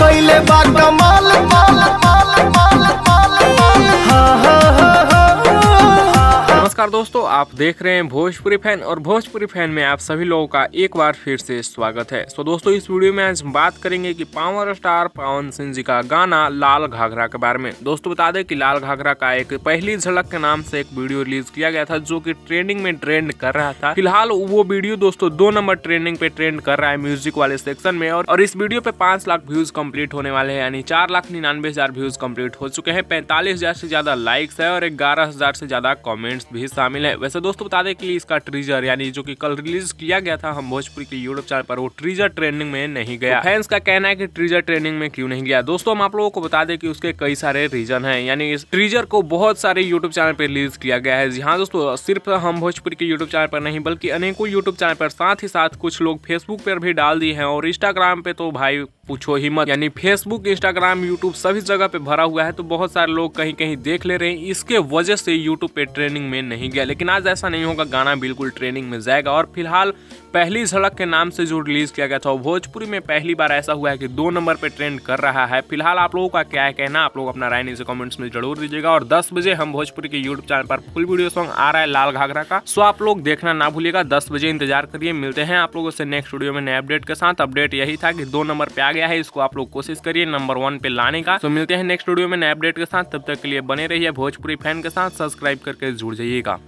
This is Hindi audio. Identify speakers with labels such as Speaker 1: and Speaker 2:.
Speaker 1: कैले बा कमाल माल माल माल माल
Speaker 2: नमस्कार दोस्तों, आप देख रहे हैं भोजपुरी फैन और भोजपुरी फैन में आप सभी लोगों का एक बार फिर से स्वागत है। तो दोस्तों, इस वीडियो में आज हम बात करेंगे कि पावर स्टार पवन सिंह जी का गाना लाल घाघरा के बारे में। दोस्तों बता दें कि लाल घाघरा का एक पहली झलक के नाम से एक वीडियो रिलीज किया गया था जो कि ट्रेंडिंग में ट्रेंड कर रहा था। फिलहाल वो वीडियो दोस्तों 2 नंबर ट्रेंडिंग पे ट्रेंड कर रहा है म्यूजिक वाले सेक्शन में, और इस वीडियो पे 5 लाख व्यूज कंप्लीट होने वाले हैं, यानी 4,99,000 व्यूज कंप्लीट हो चुके हैं, 45,000 से ज्यादा लाइक्स है और 11,000 से ज्यादा कमेंट्स भी शामिल है। वैसे दोस्तों बता दें कि इसका ट्रीजर यानी जो कि कल रिलीज किया गया था हम भोजपुरी के यूट्यूब चैनल पर, वो ट्रीजर ट्रेंडिंग में नहीं गया। तो फैंस का कहना है कि ट्रीजर ट्रेंडिंग में क्यों नहीं गया। दोस्तों हम आप लोगों को बता दें कि उसके कई सारे रीजन हैं, यानी इस ट्रीजर को बहुत सारे यूट्यूब चैनल पर रिलीज किया गया है। जी हाँ दोस्तों, सिर्फ हम भोजपुरी के यूट्यूब चैनल पर नहीं बल्कि अनेकों यूट्यूब चैनल पर, साथ ही साथ कुछ लोग फेसबुक पर भी डाल दिए हैं, और इंस्टाग्राम पे तो भाई पूछो ही मत, यानी फेसबुक, इंस्टाग्राम, यूट्यूब सभी जगह पे भरा हुआ है। तो बहुत सारे लोग कहीं कहीं देख ले रहे हैं, इसके वजह से यूट्यूब पे ट्रेंडिंग में नहीं गया। लेकिन आज ऐसा नहीं होगा, गाना बिल्कुल ट्रेंडिंग में जाएगा। और फिलहाल पहली झलक के नाम से जो रिलीज किया गया था वो भोजपुरी में पहली बार ऐसा हुआ है कि 2 नंबर पे ट्रेंड कर रहा है। फिलहाल आप लोगों का क्या है कहना, आप लोग अपना राय नीचे कमेंट्स में जरूर दीजिएगा। और 10 बजे हम भोजपुरी के यूट्यूब चैनल पर फुल वीडियो सॉन्ग आ रहा है लाल घाघरा का, सो आप लोग देखना ना भूलिएगा। 10 बजे इंतजार करिए। मिलते हैं आप लोगों से नेक्स्ट वीडियो में नए अपडेट के साथ। अपडेट यही था कि 2 नंबर पे आ गया है, इसको आप लोग कोशिश करिए नंबर 1 पे लाने का। तो मिलते हैं नेक्स्ट वीडियो में नए अपडेट के साथ, तब तक के लिए बने रहिए भोजपुरी फैन के साथ, सब्सक्राइब करके जुड़ जाइएगा।